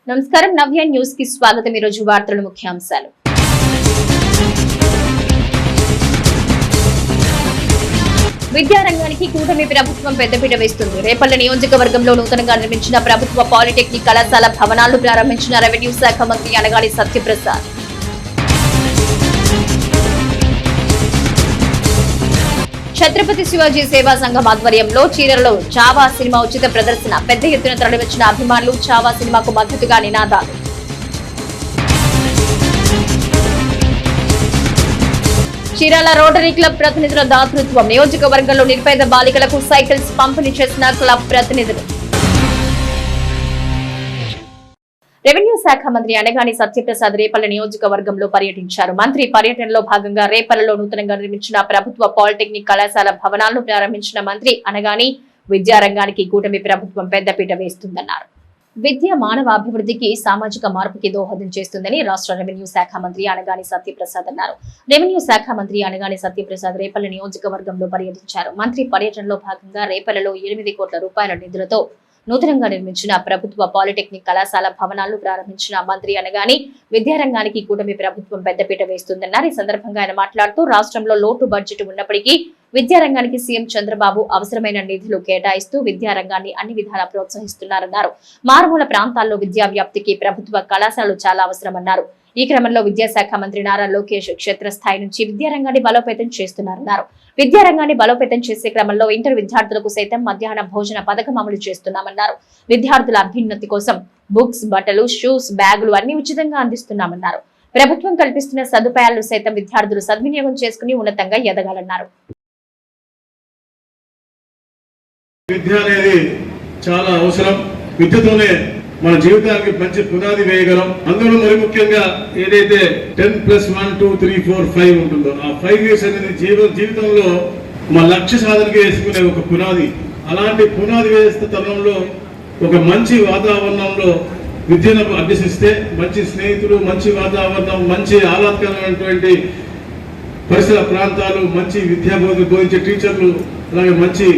నమస్కారం నవ్య న్యూస్ కి స్వాగతం। ఈ రోజు వార్తల ముఖ్యాంశాలు। విద్యారంగానికి కూటమి ప్రభుత్వం పెద్దపీట వేస్తుంది। రేపల్లె నియోజకవర్గంలో నూతనంగా నిర్మించిన ప్రభుత్వ పాలిటెక్నిక్ కళాశాల భవనాలను ప్రారంభించిన రెవెన్యూ శాఖ మంత్రి అనగాని సత్యప్రసాద్। ఛత్రపతి శివాజీ సేవా సంఘం ఆధ్వర్యంలో చీరలలో చావా సినిమా ఉచిత ప్రదర్శన। పెద్ద ఎత్తున తరలివచ్చిన అభిమానులు చావా సినిమాకు మద్దతుగా నినాదాలు। చీరాల రోటరీ క్లబ్ ప్రతినిధుల దాతృత్వం। నియోజకవర్గంలో నిరుపేద బాలికలకు సైకిల్స్ పంపిణీ చేసిన క్లబ్ ప్రతినిధులు। రెవెన్యూ శాఖ మంత్రి అనగాని సత్యప్రసాద్ రేపల్లె నియోజకవర్గంలో పర్యటించారు। మంత్రి పర్యటనలో భాగంగా రేపల్లెలో నూతనంగా నిర్మించిన ప్రభుత్వ పాలిటెక్నిక్ కళాశాల భవనాలను ప్రారంభించిన మంత్రి అనగాని విద్యారంగానికి కూటమి ప్రభుత్వం పెద్దపీట వేస్తుందన్నారు। విద్య మానవ అభివృద్ధికి సామాజిక మార్పుకి దోహదం చేస్తుందని రాష్ట్ర రెవెన్యూ శాఖ మంత్రి అనగాని సత్యప్రసాద్ అన్నారు। రెవెన్యూ శాఖ మంత్రి అనగాని సత్యప్రసాద్ రేపల్లె నియోజకవర్గంలో పర్యటించారు। మంత్రి పర్యటనలో భాగంగా రేపల్లెలో 8 కోట్ల రూపాయల నిధులతో నూతనంగా నిర్మించిన ప్రభుత్వ పాలిటెక్నిక్ కళాశాల భవనాలను ప్రారంభించిన మంత్రి అనగాని విద్యారంగానికి కూటమి ప్రభుత్వం పెద్దపీట వేస్తుందన్నారు। ఈ సందర్భంగా ఆయన మాట్లాడుతూ రాష్ట్రంలో లోటు బడ్జెట్ ఉన్నప్పటికీ విద్యారంగానికి సీఎం చంద్రబాబు అవసరమైన నిధులు కేటాయిస్తూ విద్యారంగాన్ని అన్ని విధాలా ప్రోత్సహిస్తున్నారన్నారు। మారుమూల ప్రాంతాల్లో విద్యా వ్యాప్తికి ప్రభుత్వ కళాశాలలు చాలా అవసరమన్నారు। ఈ క్రమంలో విద్యాశాఖ మంత్రి నారా లోకేష్ క్షేత్రస్థాయి నుంచి విద్యారంగాన్ని బలోపేతం చేస్తున్నారన్నారు। విద్యారంగాన్ని బలోపేతం చేసే క్రమంలో ఇంటర్ విద్యార్థులకు సైతం మధ్యాహ్న భోజన పథకం అమలు చేస్తున్నామన్నారు। విద్యార్థుల అభ్యున్నతి కోసం బుక్స్, బట్టలు, షూస్, బ్యాగులు అన్ని ఉచితంగా అందిస్తున్నామన్నారు। ప్రభుత్వం కల్పిస్తున్న సదుపాయాలను సైతం విద్యార్థులు సద్వినియోగం చేసుకుని ఉన్నతంగా ఎదగాలన్నారు। విద్య అనేది చాలా అవసరం। విద్యతోనే మన జీవితానికి మంచి పునాది వేయగలం। అందులో మరి ముఖ్యంగా ఏదైతే 10+1 2 3 4 5 ఉంటుందో ఆ 5 ఇయర్స్ అనేది జీవితంలో మా లక్ష్య సాధనకి వేసుకునే ఒక పునాది। అలాంటి పునాది వేసే తరుణంలో ఒక మంచి వాతావరణంలో విద్యను అభ్యసిస్తే మంచి స్నేహితులు, మంచి వాతావరణం, మంచి ఆహ్లాదకరమైనటువంటి పరిసర ప్రాంతాలు, మంచి విద్యా బోధించే టీచర్లు, అలాగే మంచి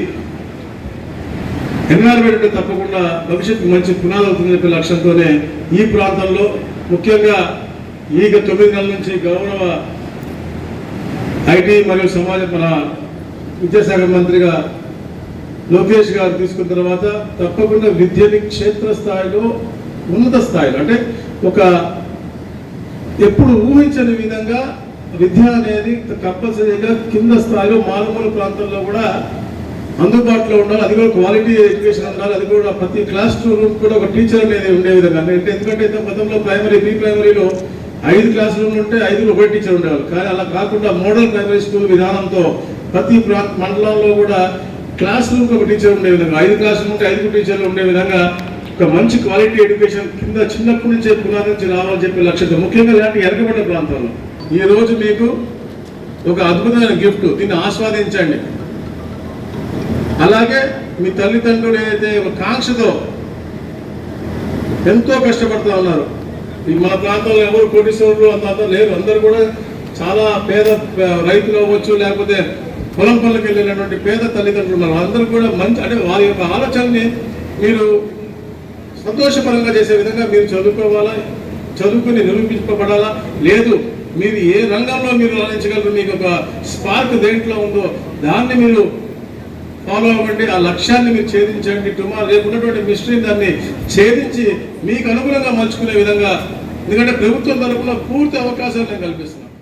ఎన్వైరన్మెంట్ తప్పకుండా భవిష్యత్తు మంచి పునాది అవుతుందని చెప్పే లక్ష్యంతోనే ఈ ప్రాంతంలో ముఖ్యంగా ఈ 9 నెలల నుంచి గౌరవ ఐటీ మరియు సమాజ మన విద్యాశాఖ మంత్రిగా లోకేష్ గారు తీసుకున్న తర్వాత తప్పకుండా విద్యని క్షేత్రస్థాయిలో ఉన్నత స్థాయిలో అంటే ఒక ఎప్పుడు ఊహించని విధంగా విద్య అనేది కంపల్సరీగా కింద స్థాయిలో మారుమూల ప్రాంతాల్లో కూడా అందుబాటులో ఉండాలి। అది కూడా క్వాలిటీ ఎడ్యుకేషన్ ఉండాలి। అది కూడా ప్రతి క్లాస్ రూమ్ కూడా ఒక టీచర్ అనేది ఉండే విధంగా అంటే ఎందుకంటే గతంలో ప్రీ ప్రైమరీలో 5 క్లాస్ రూమ్లు ఉంటే 5 ఒక టీచర్ ఉండేవాళ్ళు। కానీ అలా కాకుండా మోడల్ ప్రైమరీ స్కూల్ విధానంతో ప్రతి మండలంలో కూడా క్లాస్ రూమ్కి ఒక టీచర్ ఉండే విధంగా 5 క్లాస్ రూమ్ ఉంటే 5 టీచర్లు ఉండే విధంగా ఒక మంచి క్వాలిటీ ఎడ్యుకేషన్ కింద చిన్నప్పటి నుంచే పునాది నుంచి రావాలని చెప్పే లక్ష్యంతో ముఖ్యంగా ఇలాంటి వెనకబడ్డ ప్రాంతాల్లో ఈ రోజు మీకు ఒక అద్భుతమైన గిఫ్ట్, దీన్ని ఆస్వాదించండి। అలాగే మీ తల్లిదండ్రులు ఏదైతే ఒక కాంక్షతో ఎంతో కష్టపడుతూ ఉన్నారు। మన ప్రాంతంలో ఎవరు కోటీశ్వరులు అంత లేరు, అందరూ కూడా చాలా పేద రైతులు అవ్వచ్చు, లేకపోతే పొలం పనులకు వెళ్ళినటువంటి పేద తల్లిదండ్రులు ఉన్నారు। అందరూ కూడా మంచి అంటే వారి యొక్క ఆలోచనని మీరు సంతోషపరంగా చేసే విధంగా మీరు చదువుకోవాలా, చదువుకుని నిరూపించబడాలా, లేదు మీరు ఏ రంగంలో మీరు రాణించగలరు, మీకు ఒక స్పార్క్ దేంట్లో ఉందో దాన్ని మీరు ఫాలో అవ్వండి, ఆ లక్ష్యాన్ని మీరు ఛేదించండి। రేపు ఉన్నటువంటి మిస్టరీని దాన్ని ఛేదించి మీకు అనుగుణంగా మలుచుకునే విధంగా, ఎందుకంటే ప్రభుత్వం తరఫున పూర్తి అవకాశాలు నేను కల్పిస్తున్నాను।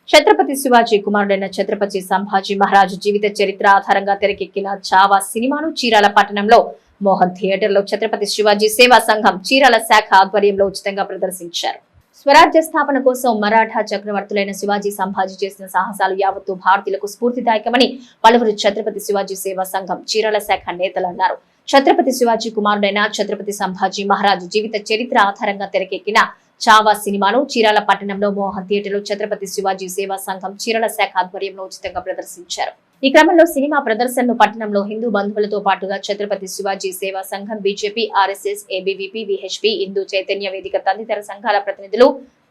ఛత్రపతి శివాజీ కుమారుడైన ఛత్రపతి సంభాజీ మహారాజు జీవిత చరిత్ర ఆధారంగా తెరకెక్కిన చావా సినిమాను చీరాల పట్టణంలో మోహన్ థియేటర్ లో ఛత్రపతి శివాజీ సేవా సంఘం చీరాల శాఖ ఆధ్వర్యంలో ఉచితంగా ప్రదర్శించారు। స్వరాజ్య స్థాపన కోసం మరాఠా చక్రవర్తులైన శివాజీ సంభాజీ చేసిన సాహసాలు యావత్తు భారతీయులకు స్ఫూర్తిదాయకమని పలువురు ఛత్రపతి శివాజీ సేవా సంఘం చీరాల శాఖ నేతలు అన్నారు। ఛత్రపతి శివాజీ కుమారుడైన ఛత్రపతి సంభాజీ మహారాజు జీవిత చరిత్ర ఆధారంగా తెరకెక్కిన చావా సినిమాను చీరాల పట్టణంలో మోహన్ థియేటర్ లో ఛత్రపతి శివాజీ సేవా సంఘం చీరాల శాఖ ఆధ్వర్యంలో ఉచితంగా ప్రదర్శించారు। ఈ క్రమంలో సినిమా ప్రదర్శనను పట్టణంలో హిందూ బంధువులతో పాటుగా Chhatrapati Shivaji Seva Sangham, BJP, RSS, ABVP, VHP, Hindu Chaitanya Vedika తదితర సంఘాల ప్రతినిధులు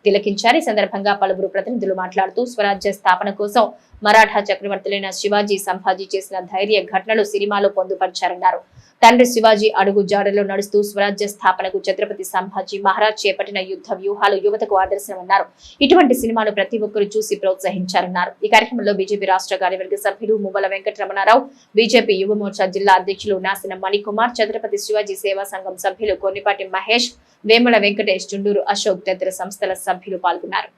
తిలకించారు। ఈ సందర్భంగా పలువురు ప్రతినిధులు మాట్లాడుతూ స్వరాజ్య స్థాపన కోసం మరాఠా చక్రవర్తులైన శివాజీ సంభాజీ చేసిన ధైర్య ఘటనలు సినిమాలో పొందుపరిచారన్నారు. తండ్రి శివాజీ అడుగు జాడలో నడుస్తూ స్వరాజ్య స్థాపనకు ఛత్రపతి సంభాజీ మహారాజ్ చేపట్టిన యుద్ధ వ్యూహాలు యువతకు ఆదర్శమన్నారు. ఇటువంటి సినిమాను ప్రతి ఒక్కరూ చూసి ప్రోత్సహించారన్నారు. ఈ కార్యక్రమంలో బీజేపీ రాష్ట్ర కార్యవర్గ సభ్యులు మువ్వల వెంకటరమణారావు, బీజేపీ యువ మోర్చా జిల్లా అధ్యక్షులు నాసిన మణికుమార్, ఛత్రపతి శివాజీ సేవా సంఘం సభ్యులు కొన్నిపాటి మహేష్, వేమల వెంకటేష్, చుండూరు అశోక్ తదితర సంస్థల సభ్యులు పాల్గొన్నారు.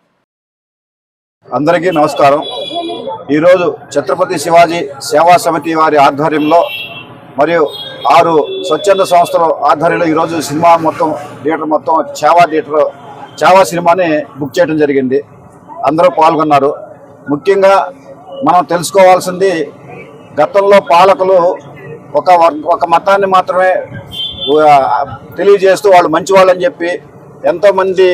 అందరికీ నమస్కారం. ఈరోజు ఛత్రపతి శివాజీ సేవా సమితి వారి ఆధ్వర్యంలో మరియు 6 స్వచ్ఛంద సంస్థల ఆధ్వర్యంలో ఈరోజు సినిమా థియేటర్ మొత్తం చావా సినిమాని బుక్ చేయడం జరిగింది. అందరూ పాల్గొన్నారు. ముఖ్యంగా మనం తెలుసుకోవాల్సింది, గతంలో పాలకులు ఒక మతాన్ని మాత్రమే తెలియజేస్తూ వాళ్ళు మంచివాళ్ళని చెప్పి ఎంతోమంది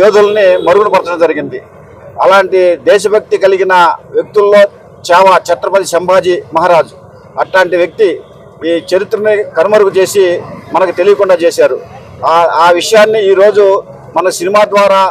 యోధుల్ని మరుగున పరచడం జరిగింది. అలాంటి దేశభక్తి కలిగిన వ్యక్తుల్లో ఛత్రపతి సంభాజీ మహారాజ్ అట్లాంటి వ్యక్తి ఈ చరిత్రని కనుమరుగు చేసి మనకు తెలియకుండా చేశారు. ఆ విషయాన్ని ఈరోజు మన సినిమా ద్వారా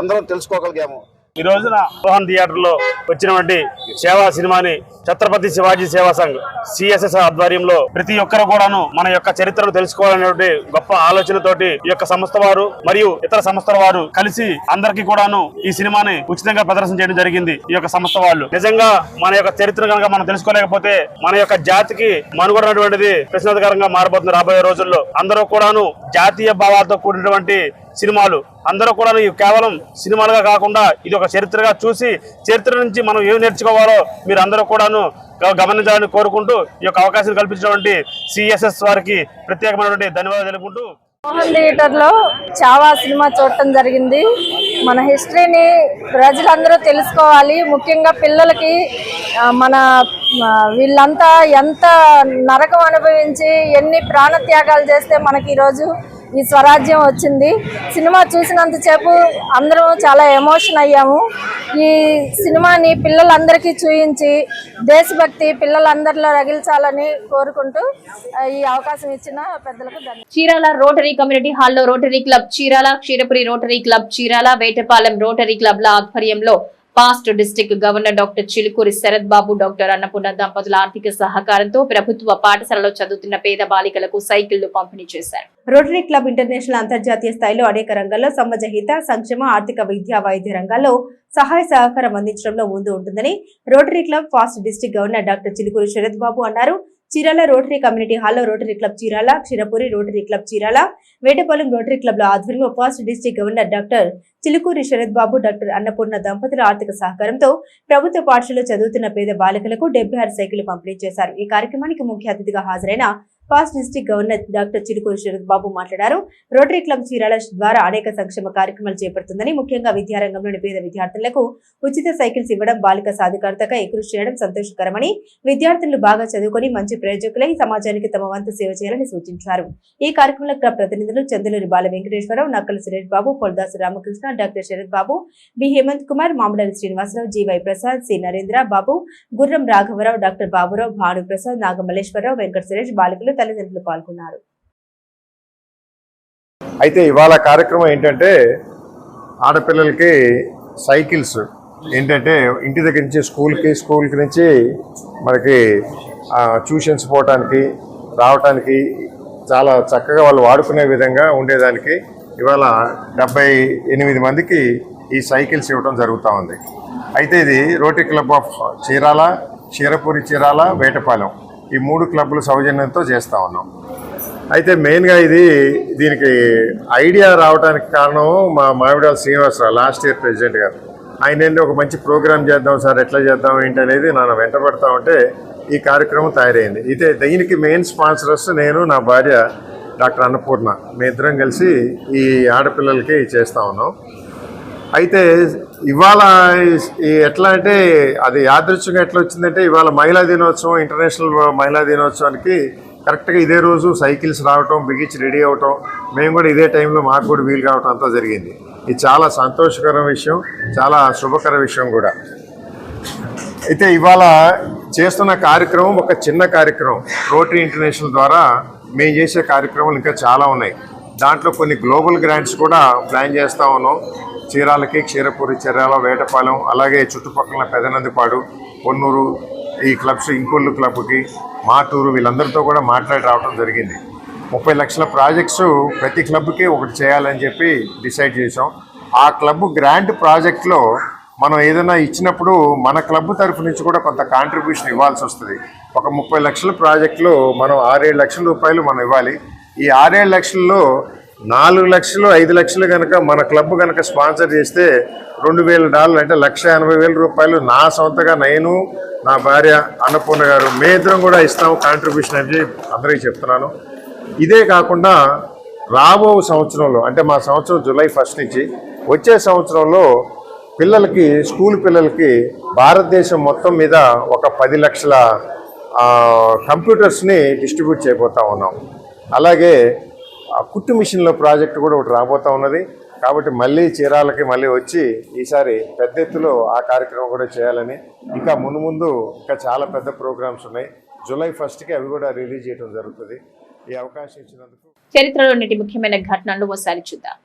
అందరం తెలుసుకోగలిగాము. ఈ రోజున రోహన్ థియేటర్ లో వచ్చినటువంటి సేవా సినిమాని ఛత్రపతి శివాజీ సేవా సంఘ్ సిఎస్ఎస్ ఆధ్వర్యంలో ప్రతి ఒక్కరు కూడాను మన యొక్క చరిత్రను తెలుసుకోవాలనే గొప్ప ఆలోచనతోటి ఈ యొక్క సంస్థ వారు మరియు ఇతర సంస్థల వారు కలిసి అందరికీ కూడాను ఈ సినిమాని ఉచితంగా ప్రదర్శన చేయడం జరిగింది. ఈ యొక్క సంస్థ వాళ్ళు నిజంగా మన యొక్క చరిత్ర కనుక మనం తెలుసుకోలేకపోతే మన యొక్క జాతికి మనుగడ అనేటువంటిది ప్రశ్నార్థకరంగా మారబోతుంది. రాబోయే రోజుల్లో అందరూ కూడాను జాతీయ భావాలతో కూడినటువంటి సినిమాలు అందరూ కూడా కేవలం సినిమాలుగా కాకుండా ఇది ఒక చరిత్రగా చూసి చరిత్ర నుంచి మనం ఏం నేర్చుకోవాలో మీరు అందరూ కూడాను గమనించాలని కోరుకుంటూ ఈ యొక్క అవకాశం కల్పించినటువంటి సిఎస్ఎస్ వారికి ప్రత్యేకమైనటువంటి ధన్యవాదాలు తెలుపుకుంటూ రోహన్ థియేటర్ లో చావా సినిమా చూడటం జరిగింది. మన హిస్టరీని ప్రజలందరూ తెలుసుకోవాలి. ముఖ్యంగా పిల్లలకి మన వీళ్ళంతా ఎంత నరకం అనుభవించి ఎన్ని ప్రాణత్యాగాలు చేస్తే మనకి ఈరోజు ఈ స్వరాజ్యం వచ్చింది. సినిమా చూసినంతసేపు అందరం చాలా ఎమోషన్ అయ్యాము. ఈ సినిమాని పిల్లలందరికీ చూయించి దేశభక్తి పిల్లలందరిలో రగిల్చాలని కోరుకుంటూ ఈ అవకాశం ఇచ్చిన పెద్దలకు ధన్యవాదాలు. చీరాల రోటరీ కమ్యూనిటీ హాల్లో rotary club Chirala, Ksheerapuri rotary club Chirala, Vetapalem rotary క్లబ్ల ఆధ్వర్యంలో past district governor doctor Chilukuri Sharath Babu, doctor Annapurna దంపతుల ఆర్థిక సహకారంతో ప్రభుత్వ పాఠశాలలో చదువుతున్న పేద బాలికలకు సైకిళ్లు పంపిణీ చేశారు. రోటరీ క్లబ్ ఇంటర్నేషనల్ అంతర్జాతీయ స్థాయిలో అనేక రంగాల్లో సమాజ హిత, సంక్షేమ, ఆర్థిక, విద్యా, వైద్య రంగాల్లో సహాయ సహకారం అందించడంలో ముందు ఉంటుందని rotary club past district governor doctor Chilukuri Sharath Babu అన్నారు. చీరాల రోటరీ కమ్యూనిటీ హాల్లో rotary club Chirala, Ksheerapuri rotary club Chirala, Vetapalem rotary క్లబ్ల ఆధ్వర్యంలో first district governor doctor Chilukuri Sharath Babu, doctor Annapurna దంపతుల ఆర్థిక సహకారంతో ప్రభుత్వ పాఠశాలలో చదువుతున్న పేద బాలికలకు 76 సైకిళ్లు పంపిణీ చేశారు. ఈ కార్యక్రమానికి ముఖ్య అతిథిగా హాజరైన first district governor doctor Chilukuri Sharath Babu మాట్లాడారు. రోటరీ క్లబ్ చీరాల ద్వారా అనేక సంక్షేమ కార్యక్రమాలు చేపడుతుందని, ముఖ్యంగా విద్యారంగంలోని పేద విద్యార్థులకు ఉచిత సైకిల్స్ ఇవ్వడం, బాలిక సాధికారతగా కృషి చేయడం సంతోషకరమని, విద్యార్థులు బాగా చదువుకొని మంచి ప్రయోజకులై సమాజానికి తమ వంతు సేవ చేయాలని సూచించారు. ఈ కార్యక్రమంలో క్లబ్ ప్రతినిధులు Chanduluri Bala Venkateswararao, Nakkala Suresh Babu, Poldasu Ramakrishna, doctor Sharath Babu, B Hemanth Kumar, Mamidali Srinivasarao, GY Prasad, C Narendra Babu, Gurram రాఘవరావు, డాక్టర్ బాబురావు, భాను ప్రసాద్, నాగమల్లేశ్వరరావు, వెంకట సురేష్, బాలికలు, తల్లిదండ్రులు పాల్గొన్నారు. అయితే ఇవాళ కార్యక్రమం ఏంటంటే ఆడపిల్లలకి సైకిల్స్ ఏంటంటే ఇంటి దగ్గర నుంచి స్కూల్కి నుంచి మనకి ట్యూషన్స్ పోవటానికి రావటానికి చాలా చక్కగా వాళ్ళు వాడుకునే విధంగా ఉండేదానికి ఇవాళ 78 మందికి ఈ సైకిల్స్ ఇవ్వడం జరుగుతూ ఉంది. అయితే ఇది rotary club of Chirala, Ksheerapuri Chirala, Vetapalem ఈ 3 క్లబ్ల సౌజన్యంతో చేస్తూ ఉన్నాం. అయితే మెయిన్గా దీనికి ఐడియా రావడానికి కారణం మా Mamidala Srinivasarao, last year president గారు. ఆయన ఒక మంచి ప్రోగ్రామ్ చేద్దాం సార్, ఎట్లా చేద్దాం ఏంటి అనేది నన్ను వెంటబడతా ఉంటే ఈ కార్యక్రమం తయారైంది. అయితే దీనికి మెయిన్ స్పాన్సరర్స్ నేను, నా భార్య డాక్టర్ అన్నపూర్ణ, మీ ఇద్దరం కలిసి ఈ ఆడపిల్లలకి చేస్తూ ఉన్నాం. అయితే ఇవాళ ఎట్లా అంటే అది యాదృచ్ఛికంగా ఎట్లా వచ్చిందంటే ఇవాళ మహిళా దినోత్సవం, ఇంటర్నేషనల్ మహిళా దినోత్సవానికి కరెక్ట్గా ఇదే రోజు సైకిల్స్ రావటం, బిగించి రెడీ అవటం, మేము కూడా ఇదే టైంలో మాకు కూడా వీలు కావటం అంతా జరిగింది. ఇది చాలా సంతోషకర విషయం, చాలా శుభకర విషయం కూడా. అయితే ఇవాళ చేస్తున్న కార్యక్రమం ఒక చిన్న కార్యక్రమం. రోటరీ ఇంటర్నేషనల్ ద్వారా మేము చేసే కార్యక్రమాలు ఇంకా చాలా ఉన్నాయి. దాంట్లో కొన్ని గ్లోబల్ గ్రాంట్స్ కూడా ప్లాన్ చేస్తూ ఉన్నాం. చీరాలకి, క్షీరపూరి, చీరాల, వేటపాలెం, అలాగే చుట్టుపక్కల పెదనందిపాడు, పొన్నూరు ఈ క్లబ్స్, ఇంకొల్లు క్లబ్కి, మాటూరు వీళ్ళందరితో కూడా మాట్లాడి రావడం జరిగింది. 30 లక్షల ప్రాజెక్ట్స్ ప్రతి క్లబ్కి ఒకటి చేయాలని చెప్పి డిసైడ్ చేసాం. ఆ క్లబ్ గ్రాంట్ ప్రాజెక్ట్లో మనం ఏదైనా ఇచ్చినప్పుడు మన క్లబ్ తరఫు నుంచి కూడా కొంత కాంట్రిబ్యూషన్ ఇవ్వాల్సి వస్తుంది. ఒక 30 లక్షల ప్రాజెక్టులో మనం 6-7 లక్షల రూపాయలు మనం ఇవ్వాలి. ఈ 6-7 లక్షల్లో 4 లక్షలు 5 లక్షలు కనుక మన క్లబ్ కనుక స్పాన్సర్ చేస్తే $2,000 అంటే $1,80,000 నా సొంతగా నేను, నా భార్య అన్నపూర్ణ గారు మేమిద్దరం కూడా ఇస్తాము కాంట్రిబ్యూషన్ అని అందరికీ చెప్తున్నాను. ఇదే కాకుండా రాబో సంవత్సరంలో అంటే మా సంవత్సరం జూలై 1 నుంచి వచ్చే సంవత్సరంలో పిల్లలకి, స్కూల్ పిల్లలకి భారతదేశం మొత్తం మీద ఒక 10 లక్షల కంప్యూటర్స్ని డిస్ట్రిబ్యూట్ చేయబోతా ఉన్నాం. అలాగే కుట్టు మిషన్ల ప్రాజెక్ట్ కూడా ఒకటి రాబోతా ఉన్నది. కాబట్టి మళ్ళీ చీరాలకి మళ్ళీ వచ్చి ఈసారి పెద్ద ఎత్తులో ఆ కార్యక్రమం కూడా చేయాలని, ఇంకా ముందు ఇంకా చాలా పెద్ద ప్రోగ్రామ్స్ ఉన్నాయి. జూలై 1కి అవి కూడా రిలీజ్ చేయడం జరుగుతుంది. ఈ అవకాశం ఇచ్చినందుకు. చరిత్రలో నేటి ముఖ్యమైన ఘటనలు ఒకసారి చూద్దాం.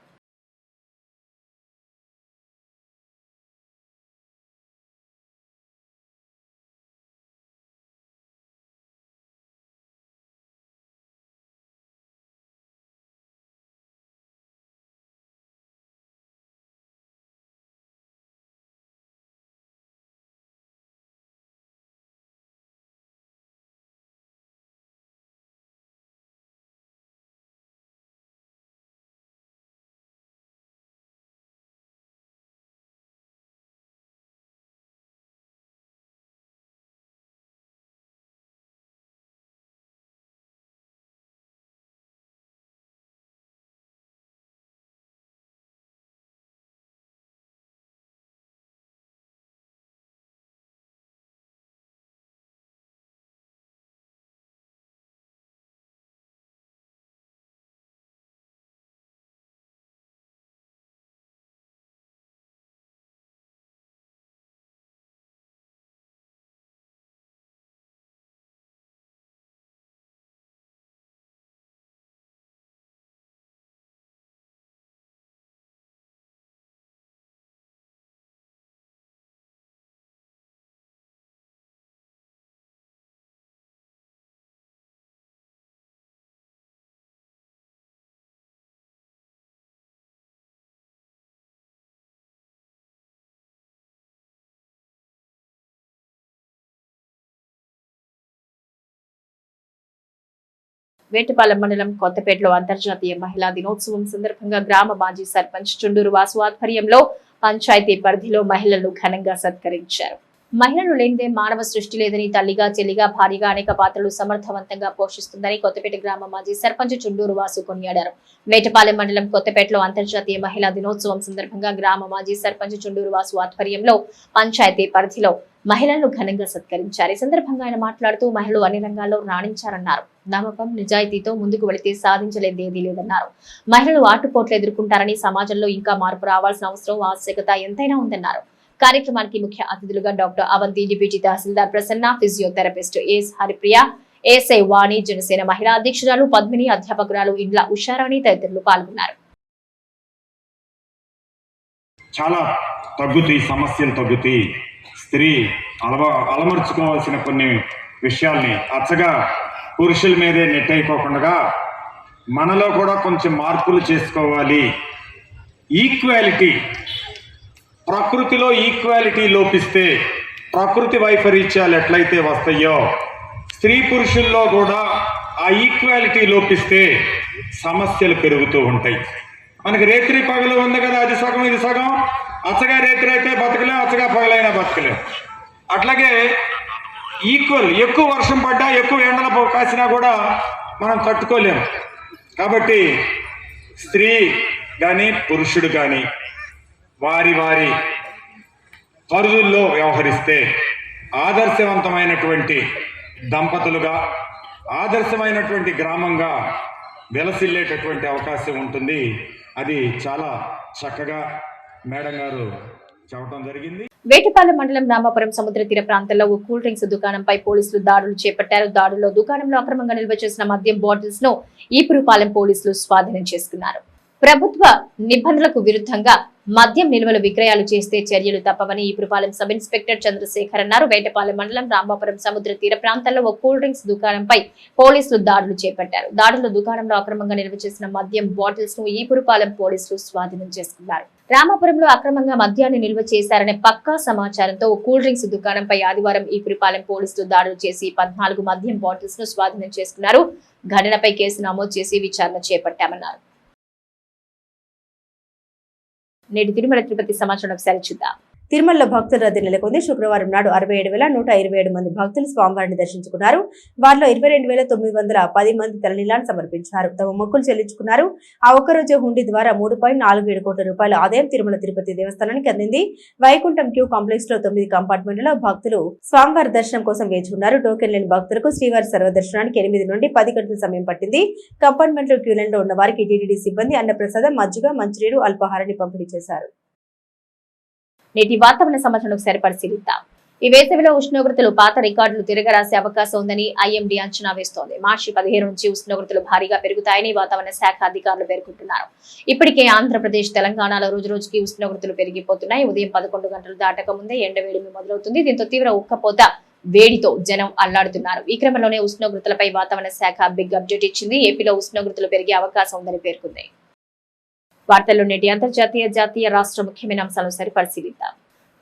వేటపాలెం మండలం కొత్తపేటలో అంతర్జాతీయ మహిళా దినోత్సవం సందర్భంగా గ్రామ మాజీ సర్పంచ్ చుండూరు వాసు ఆధ్వర్యంలో పంచాయతీ పరిధిలో మహిళలను ఘనంగా సత్కరించారు. మహిళలు లేనిదే మానవ సృష్టి లేదని, తల్లిగా, చెల్లిగా, భార్యగా అనేక పాత్రలు సమర్థవంతంగా పోషిస్తుందని కొత్తపేట గ్రామ మాజీ సర్పంచ్ చుండూరు వాసు కొనియాడారు. వేటపాలెం మండలం కొత్తపేటలో అంతర్జాతీయ మహిళా దినోత్సవం సందర్భంగా గ్రామ మాజీ సర్పంచ్ చుండూరు వాసు ఆధ్వర్యంలో పంచాయతీ పరిధిలో మహిళలను ఘనంగా సత్కరించారు. ఈ సందర్భంగా ఆయన మాట్లాడుతూ మహిళలు అన్ని రంగాల్లో రాణించారన్నారు. నమ్మకం, నిజాయితీతో ముందుకు వెళితే సాధించలేది ఏదీ లేదన్నారు. మహిళలు ఆటుపోట్లు ఎదుర్కొంటారని, సమాజంలో ఇంకా మార్పు రావాల్సిన అవసరం, ఆవశ్యకత ఎంతైనా ఉందన్నారు. కార్యక్రమానికి ముఖ్య అతిథులుగా doctor Avanthi, deputy tahsildar Prasanna, physiotherapist S Haripriya, ASI Vani, Janasena మహిళా అధ్యక్షురాలు పద్మిని, అధ్యాపకురాలు ఇండ్ల ఉషారాణి తదితరులు పాల్గొన్నారు. చాలా తగ్గుతాయి, సమస్యలు తగ్గుతాయి. స్త్రీ అలమర్చుకోవాల్సిన కొన్ని విషయాల్ని అచ్చగా పురుషుల మీదే నెట్టయిపోకుండా మనలో కూడా కొంచెం మార్పులు చేసుకోవాలి. ఈక్వాలిటీ, ప్రకృతిలో ఈక్వాలిటీ లోపిస్తే ప్రకృతి వైపరీత్యాలు ఎట్లయితే వస్తాయో స్త్రీ పురుషుల్లో కూడా ఆ ఈక్వాలిటీ లోపిస్తే సమస్యలు పెరుగుతూ ఉంటాయి. మనకి రేత్రి పగలు ఉంది కదా, అది సగం ఇది సగం. అచ్చగా రేత్రి అయితే బతకలేం, అచ్చగా పగలైనా బతకలేం. అట్లాగే ఈక్వల్, ఎక్కువ వర్షం పడ్డా ఎక్కువ ఎండల కాసినా కూడా మనం తట్టుకోలేం. కాబట్టి స్త్రీ కానీ పురుషుడు కానీ వారి వారి పరిధుల్లో వ్యవహరిస్తే ఆదర్శవంతమైనటువంటి దంపతులుగా, ఆదర్శమైనటువంటి గ్రామంగా వెలసిల్లేటటువంటి అవకాశం ఉంటుంది. అది చాలా చక్కగా మేడం గారు చెప్పడం జరిగింది. వేటపాలెం మండలం రామాపురం సముద్ర తీర ప్రాంతంలో ఓ కూల్ డ్రింక్స్ దుకాణంపై పోలీసులు దాడులు చేపట్టారు. దాడుల్లో దుకాణంలో అక్రమంగా నిల్వ చేసిన మద్యం బాటిల్స్ ను ఈపురుపాలెం పోలీసులు స్వాధీనం చేసుకున్నారు. ప్రభుత్వ నిబంధనలకు విరుద్ధంగా మద్యం నిల్వలు విక్రయాలు చేస్తే చర్యలు తప్పవని ఈపురపాలెం సబ్ ఇన్స్పెక్టర్ చంద్రశేఖర్ అన్నారు. వేటపాలెం మండలం రాంబాపురం సముద్ర తీర ప్రాంతంలో ఓ కూల్ డ్రింక్స్ దుకాణంపై పోలీసులు దాడులు చేపట్టారు. దాడుల్లో దుకాణంలో అక్రమంగా నిల్వ చేసిన మద్యం బాటిల్స్ ను ఈపురపాలెం పోలీసులు స్వాధీనం చేసుకున్నారు. రామాపురంలో అక్రమంగా మద్యాన్ని నిల్వ చేశారనే పక్కా సమాచారంతో ఓ కూల్ డ్రింక్స్ దుకాణంపై ఆదివారం ఈపురపాలెం పోలీసులు దాడులు చేసి 14 మద్యం బాటిల్స్ ను స్వాధీనం చేసుకున్నారు. ఘటనపై కేసు నమోదు చేసి విచారణ చేపట్టామన్నారు. నేటి తిరుమల తిరుపతి సమాచారం ఒకసారి చూద్దాం. తిరుమలలో భక్తుల రద్దీ నెలకొంది. శుక్రవారం నాడు 67,127 మంది భక్తులు స్వామివారిని దర్శించుకున్నారు. వారిలో 22,910 మంది తలనీలాన్ని సమర్పించారు. తమ మొక్కులు చెల్లించుకున్నారు. ఆ ఒక్కరోజు హుండీ ద్వారా 3.47 కోట్ల రూపాయల ఆదాయం తిరుమల తిరుపతి దేవస్థానానికి అందింది. వైకుంఠం క్యూ కాంప్లెక్స్ లో 9 కంపార్ట్మెంట్లలో భక్తులు స్వామివారి దర్శనం కోసం వేచి ఉన్నారు. టోకెన్ లేని భక్తులకు శ్రీవారి సర్వదర్శనానికి 8 నుండి 10 గంటల సమయం పట్టింది. కంపార్ట్మెంట్ లో క్యూ లైన్ లో ఉన్న వారికి టీటీడీ సిబ్బంది అన్నప్రసాదం, మజ్జిగ, మంచినీరు, అల్పాహారాన్ని పంపిణీ చేశారు. నేటి వాతావరణ సమాచారం ఒకసారి పరిశీలిద్దాం. ఈ వేసవిలో ఉష్ణోగ్రతలు పాత రికార్డులు తిరగరాసే అవకాశం ఉందని ఐఎండీ అంచనా వేస్తోంది. మార్చి 15 నుంచి ఉష్ణోగ్రతలు భారీగా పెరుగుతాయని వాతావరణ శాఖ అధికారులు పేర్కొంటున్నారు. ఇప్పటికే ఆంధ్రప్రదేశ్, తెలంగాణలో రోజురోజుకి ఉష్ణోగ్రతలు పెరిగిపోతున్నాయి. ఉదయం 11 గంటలు దాటక ముందే ఎండవేడిమి మొదలవుతుంది. దీంతో తీవ్ర ఉక్కపోత వేడితో జనం అల్లాడుతున్నారు. ఈ క్రమంలోనే ఉష్ణోగ్రతలపై వాతావరణ శాఖ బిగ్ అప్డేట్ ఇచ్చింది. ఏపీలో ఉష్ణోగ్రతలు పెరిగే అవకాశం ఉందని పేర్కొంది. వార్తల్లో నేటి అంతర్జాతీయ, జాతీయ, రాష్ట్ర ముఖ్యమైన అంశాలను పరిశీలిద్దాం.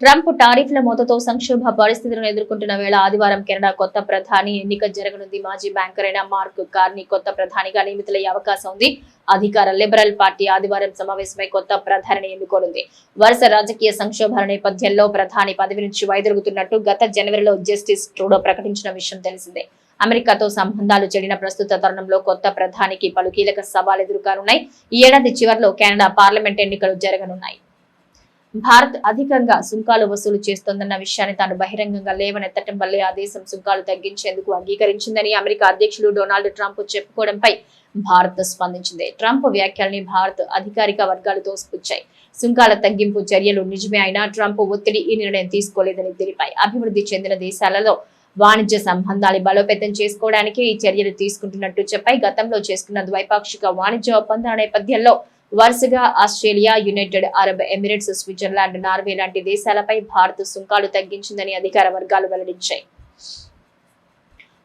ట్రంప్ టారిఫ్ల మోతతో సంక్షోభ పరిస్థితులను ఎదుర్కొంటున్న వేళ ఆదివారం కెనడా కొత్త ప్రధాని ఎన్నిక జరగనుంది. మాజీ బ్యాంకర్ అయిన మార్క్ కార్నీ కొత్త ప్రధానిగా నియమితులయ్యే అవకాశం ఉంది. అధికార లిబరల్ పార్టీ ఆదివారం సమావేశమై కొత్త ప్రధానిని ఎన్నుకోనుంది. వరుస రాజకీయ సంక్షోభాల నేపథ్యంలో ప్రధాని పదవి నుంచి వైదొలుగుతున్నట్టు గత జనవరిలో జస్టిస్ ట్రూడో ప్రకటించిన విషయం తెలిసిందే. అమెరికాతో సంబంధాలు చెడిన ప్రస్తుత తరుణంలో కొత్త ప్రధానికి పలు కీలక సవాలు ఎదుర్కానున్నాయి. ఈ ఏడాది చివరిలో కెనడా పార్లమెంట్ ఎన్నికలు జరగనున్నాయి. భారత్ అధికంగా సుంకాలు వసూలు చేస్తోందన్న విషయాన్ని తాను బహిరంగంగా లేవనెత్తడం వల్లే ఆ దేశం సుంకాలు తగ్గించేందుకు అంగీకరించిందని అమెరికా అధ్యక్షుడు డొనాల్డ్ ట్రంప్ చెప్పుకోవడంపై భారత్ స్పందించింది. ట్రంప్ వ్యాఖ్యల్ని భారత్ అధికారిక వర్గాలు తోసిపుచ్చాయి. సుంకాల తగ్గింపు చర్యలు నిజమే అయినా ట్రంప్ ఒత్తిడి ఈ నిర్ణయం తీసుకోలేదని తెలిపాయి. అభివృద్ధి చెందిన దేశాలలో వాణిజ్య సంబంధాలు బలోపేతం చేసుకోవడానికి ఈ చర్యలు తీసుకుంటున్నట్టు చెప్పాయి. గతంలో చేసుకున్న ద్వైపాక్షిక వాణిజ్య ఒప్పందాల నేపథ్యంలో వరుసగా Australia, United Arab Emirates, Switzerland, Norway లాంటి దేశాలపై భారత్ సుంకాలు తగ్గించిందని అధికార వర్గాలు వెల్లడించాయి.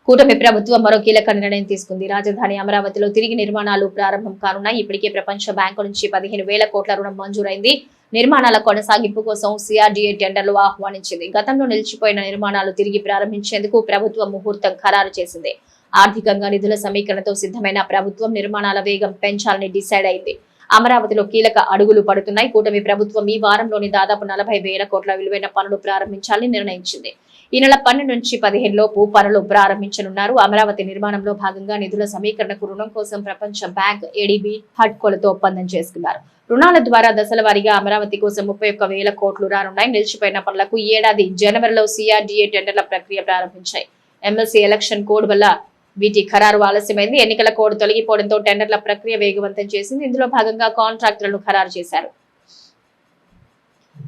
కూటమి ప్రభుత్వం మరో కీలక నిర్ణయం తీసుకుంది. రాజధాని అమరావతిలో తిరిగి నిర్మాణాలు ప్రారంభం కానున్నాయి. ఇప్పటికే ప్రపంచ బ్యాంకు నుంచి 15,000 కోట్ల రుణం మంజూరైంది. నిర్మాణాల కొనసాగింపు కోసం సిఆర్డీఏ టెండర్లు ఆహ్వానించింది. గతంలో నిలిచిపోయిన నిర్మాణాలు తిరిగి ప్రారంభించేందుకు ప్రభుత్వం ముహూర్తం ఖరారు చేసింది. ఆర్థికంగా నిధుల సమీకరణతో సిద్ధమైన ప్రభుత్వం నిర్మాణాల వేగం పెంచాలని డిసైడ్ అయింది. అమరావతిలో కీలక అడుగులు పడుతున్నాయి. కూటమి ప్రభుత్వం ఈ వారంలోని దాదాపు 40,000 కోట్ల విలువైన పనులు ప్రారంభించాలని నిర్ణయించింది. ఈ నెల 12 నుంచి 15 లోపు పనులు ప్రారంభించనున్నారు. అమరావతి నిర్మాణంలో భాగంగా నిధుల సమీకరణకు రుణం కోసం ప్రపంచ బ్యాంక్, ఏడీబీ, హడ్కోలతో ఒప్పందం చేసుకున్నారు. రుణాల ద్వారా దశల వారీగా అమరావతి కోసం 31,000 కోట్లు రానున్నాయి. నిలిచిపోయిన పనులకు ఈ ఏడాది జనవరిలో సిఆర్డీఏ టెండర్ల ప్రక్రియ ప్రారంభించాయి. ఎమ్మెల్సీ ఎలక్షన్ కోడ్ వల్ల వీటి ఖరారు ఆలస్యమైంది. ఎన్నికల కోడ్ తొలగిపోవడంతో టెండర్ల ప్రక్రియ వేగవంతం చేసింది. ఇందులో భాగంగా కాంట్రాక్టులను ఖరారు చేశారు.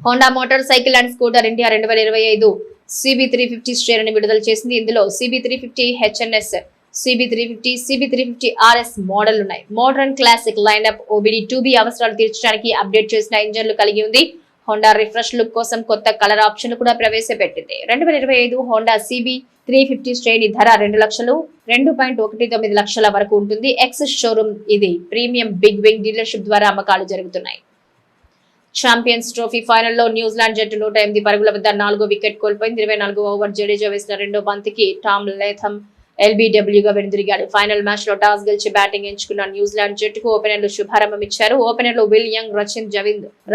Honda motor cycle and scooter India 2025 CB350 శ్రేణిని విడుదల చేసింది. ఇందులో CB350 HNS, CB350, CB350 RS model ఉన్నాయి. Modern classic lineup OBD 2B అవసరాలు తీర్చడానికి అప్డేట్ చేసిన ఇంజన్లు కలిగి ఉంది. హోండా రిఫ్రెష్ లుక్ కోసం కొత్త కలర్ ఆప్షన్ కూడా ప్రవేశపెట్టింది. 2025 హోండా CB350 శ్రేణి ధర 2 లక్షలు 2.19 లక్షల వరకు ఉంటుంది. ఎక్స్ షోరూమ్ ఇది ప్రీమియం బిగ్ వింగ్ డీలర్షిప్ ద్వారా అమ్మకాలు జరుగుతున్నాయి. ఛాంపియన్స్ ట్రోఫీ ఫైనల్లో న్యూజిలాండ్ జట్టు 108 పరుగుల వద్ద 4వ వికెట్ కోల్పోయింది. 24వ ఓవర్ జడేజా వేసిన 2వ బంతికి టామ్ లేథమ్ LBWగా వెనుదిరిగాడు. ఫైనల్ మ్యాచ్ లో టాస్ గెలిచి బ్యాటింగ్ ఎంచుకున్న న్యూజిలాండ్ జట్టుకు ఓపెనర్లు శుభారంభం ఇచ్చారు. ఓపెనర్లు విల్ యంగ్, రచిన్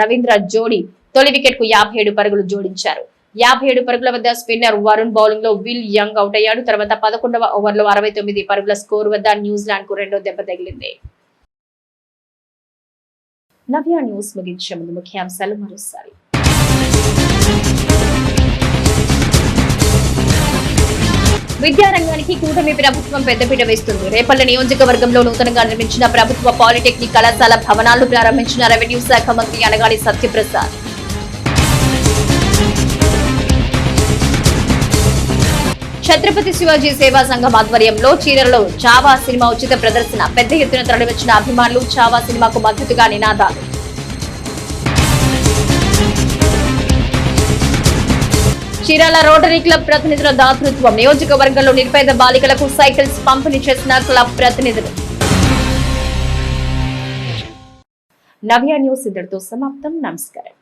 రవీంద్ర జోడీ తొలి వికెట్ కు 57 పరుగులు జోడించారు. 57 పరుగుల వద్ద స్పిన్నర్ వరుణ్ బౌలింగ్ లో విల్ యంగ్ అవుట్ అయ్యాడు. తర్వాత 11వ ఓవర్లో 69 పరుగుల స్కోర్ వద్ద న్యూజిలాండ్ కు రెండో దెబ్బ తగిలింది. నవ్య న్యూస్ ముగించే ముందు ముఖ్యాంశాలు మరోసారి. విద్యారంగానికి కూటమి ప్రభుత్వం పెద్దపీట వేస్తుంది. రేపల్ల నియోజకవర్గంలో నూతనంగా నిర్మించిన ప్రభుత్వ పాలిటెక్నిక్ కళాశాల భవనాలను ప్రారంభించిన రెవెన్యూ శాఖ మంత్రి అనగాని సత్యప్రసాద్. ఛత్రపతి శివాజీ సేవా సంఘం ఆధ్వర్యంలో చీరలలో చావా సినిమా ఉచిత ప్రదర్శన. పెద్ద ఎత్తున తరలివచ్చిన అభిమానులు చావా సినిమాకు మద్దతుగా నినాదాలు. చీరాల రోటరీ క్లబ్ ప్రతినిధుల దాతృత్వం నియోజకవర్గంలో నిర్పేద బాలికలకు సైకిల్స్ పంపిణీ చేసిన క్లబ్ ప్రతినిధులు. నవ్య న్యూస్ ఇంతటితో సమాప్తం. నమస్కారం.